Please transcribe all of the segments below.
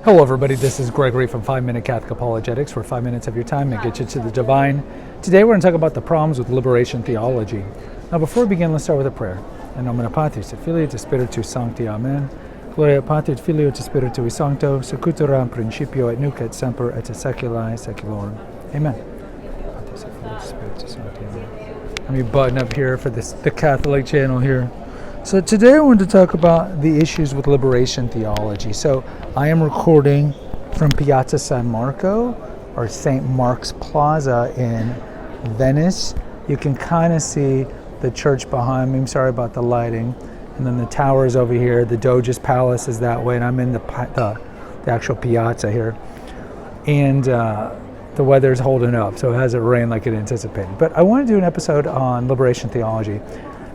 Hello everybody, this is Gregory from 5 Minute Catholic Apologetics, where 5 minutes of your time may get you to the divine. Today we're going to talk about the problems with liberation theology. Now before we begin, let's start with a prayer. In nomine Patris et Filii et Spiritus Sancti, Amen. Gloria Patri et Filio et Spiritui Sancto, secutora in principio et nunc et semper et seculi seculorum. Amen. Patris et Filio et Spiritus Sancti, Amen. Let me button up here for the Catholic channel here. So today I want to talk about the issues with liberation theology. So I am recording from Piazza San Marco, or St. Mark's Plaza in Venice. You can kind of see the church behind me. I'm sorry about the lighting. And then the tower is over here. The Doge's Palace is that way, and I'm in the actual piazza here. And the weather's holding up, so it hasn't rained like it anticipated. But I want to do an episode on liberation theology,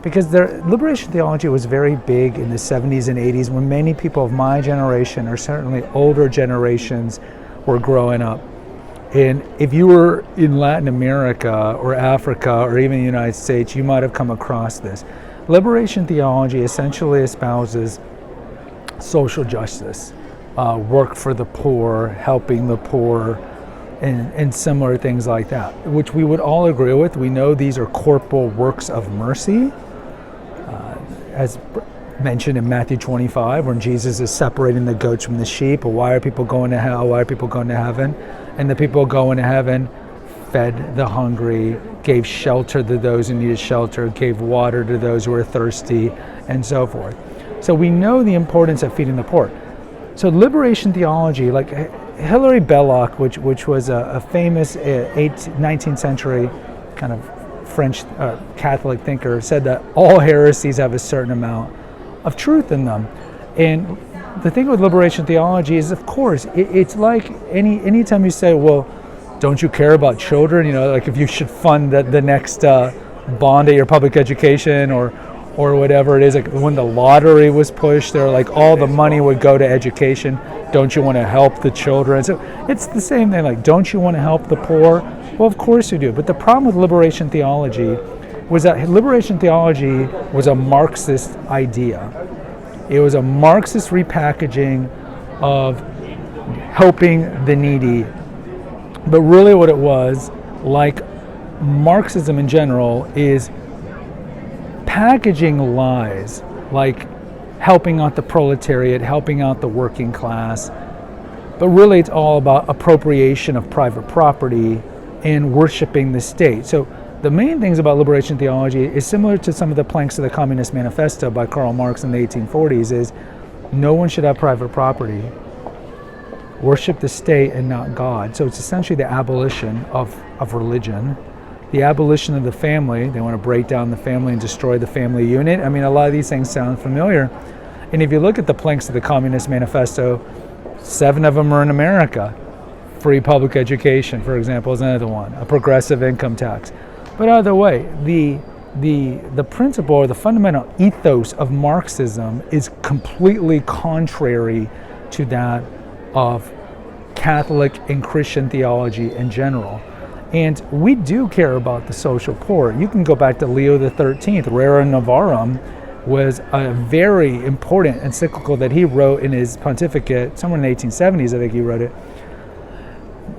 because liberation theology was very big in the 70s and 80s when many people of my generation, or certainly older generations, were growing up. And if you were in Latin America or Africa or even the United States, you might have come across this. Liberation theology essentially espouses social justice, work for the poor, helping the poor, and similar things like that, which we would all agree with. We know these are corporal works of mercy, as mentioned in Matthew 25, when Jesus is separating the goats from the sheep. Why are people going to hell? Why are people going to heaven? And the people going to heaven fed the hungry, gave shelter to those who needed shelter, gave water to those who were thirsty, and so forth. So we know the importance of feeding the poor. So liberation theology, like Hilary Belloc, which was a famous 19th century kind of French Catholic thinker, said that all heresies have a certain amount of truth in them. And the thing with liberation theology is, of course, it's like anytime you say, well, don't you care about children? You know, like if you should fund the next bond at your public education or whatever it is. Like when the lottery was pushed, there like all the money would go to education. Don't you want to help the children? So it's the same thing. Like, don't you want to help the poor? Well, of course you do. But the problem with liberation theology was that liberation theology was a Marxist idea. It was a Marxist repackaging of helping the needy. But really what it was, like Marxism in general, is packaging lies, like helping out the proletariat, helping out the working class. But really it's all about appropriation of private property and worshiping the state. So the main things about liberation theology is similar to some of the planks of the Communist Manifesto by Karl Marx in the 1840s, is no one should have private property, worship the state and not God. So it's essentially the abolition of religion, the abolition of the family. They want to break down the family and destroy the family unit. I mean, a lot of these things sound familiar. And if you look at the planks of the Communist Manifesto, 7 of them are in America. Free public education, for example, is another one. A progressive income tax. But either way, the principle or the fundamental ethos of Marxism is completely contrary to that of Catholic and Christian theology in general. And we do care about the social poor. You can go back to Leo XIII. Rerum Novarum was a very important encyclical that he wrote in his pontificate, somewhere in the 1870s, I think he wrote it.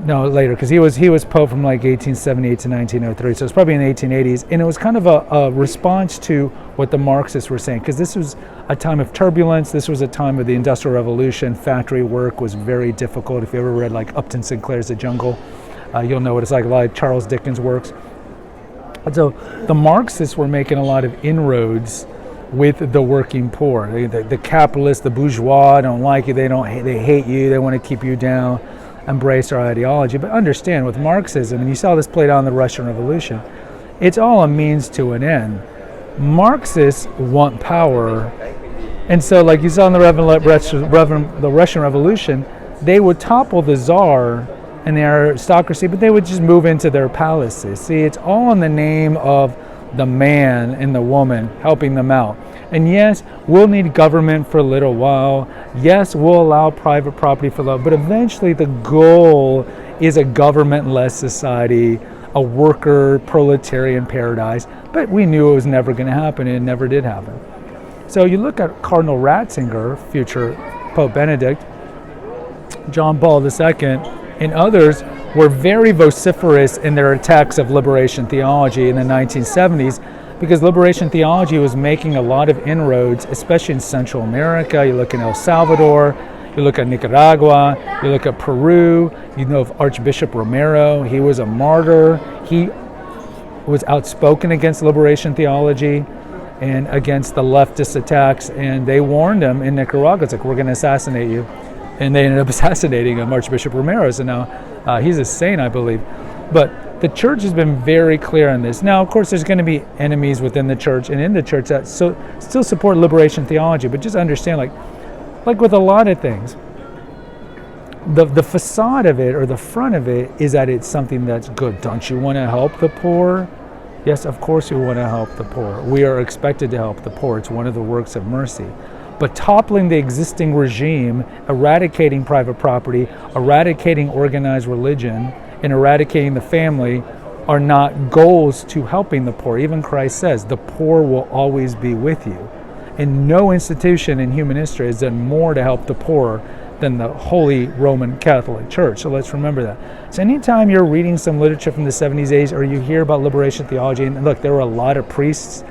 No, later, because he was Pope from like 1878 to 1903, so it's probably in the 1880s. And it was kind of a response to what the Marxists were saying, because this was a time of turbulence. This was a time of the Industrial Revolution. Factory work was very difficult. If you ever read like Upton Sinclair's The Jungle, you'll know what it's like, a lot of Charles Dickens' works. And so the Marxists were making a lot of inroads with the working poor. The capitalists, the bourgeois don't like you, they hate you, they want to keep you down, embrace our ideology. But understand, with Marxism, and you saw this played out in the Russian Revolution, it's all a means to an end. Marxists want power, and so like you saw in the Russian Revolution, they would topple the Tsar and the aristocracy, but they would just move into their palaces. See, it's all in the name of the man and the woman, helping them out. And yes, we'll need government for a little while. Yes, we'll allow private property for a little, but eventually the goal is a government-less society, a worker proletarian paradise. But we knew it was never going to happen, and it never did happen. So you look at Cardinal Ratzinger, future Pope Benedict, John Paul II, and others were very vociferous in their attacks of liberation theology in the 1970s, because liberation theology was making a lot of inroads, especially in Central America. You look in El Salvador, you look at Nicaragua, you look at Peru. You know of Archbishop Romero. He was a martyr. He was outspoken against liberation theology and against the leftist attacks, and they warned him in Nicaragua, it's like, we're going to assassinate you. And they ended up assassinating him, Archbishop Romero, so now he's a saint, I believe. But the church has been very clear on this. Now, of course, there's going to be enemies within the church and in the church that still support liberation theology, but just understand, like with a lot of things, the facade of it, or the front of it, is that it's something that's good. Don't you want to help the poor? Yes, of course we want to help the poor. We are expected to help the poor. It's one of the works of mercy. But toppling the existing regime, eradicating private property, eradicating organized religion, and eradicating the family are not goals to helping the poor. Even Christ says, the poor will always be with you. And no institution in human history has done more to help the poor than the Holy Roman Catholic Church. So let's remember that. So anytime you're reading some literature from the 70s, 80s, or you hear about liberation theology, and look, there were a lot of priests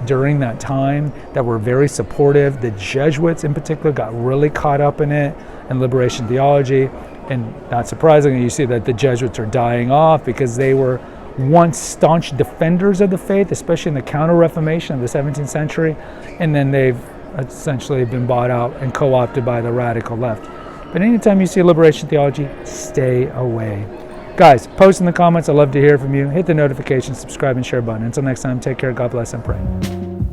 during that time that were very supportive. The Jesuits in particular got really caught up in it, and liberation theology. And not surprisingly, you see that the Jesuits are dying off because they were once staunch defenders of the faith, especially in the Counter-Reformation of the 17th century, and then they've essentially been bought out and co-opted by the radical left. But anytime you see liberation theology, stay away. Guys, post in the comments. I'd love to hear from you. Hit the notification, subscribe, and share button. Until next time, take care, God bless, and pray.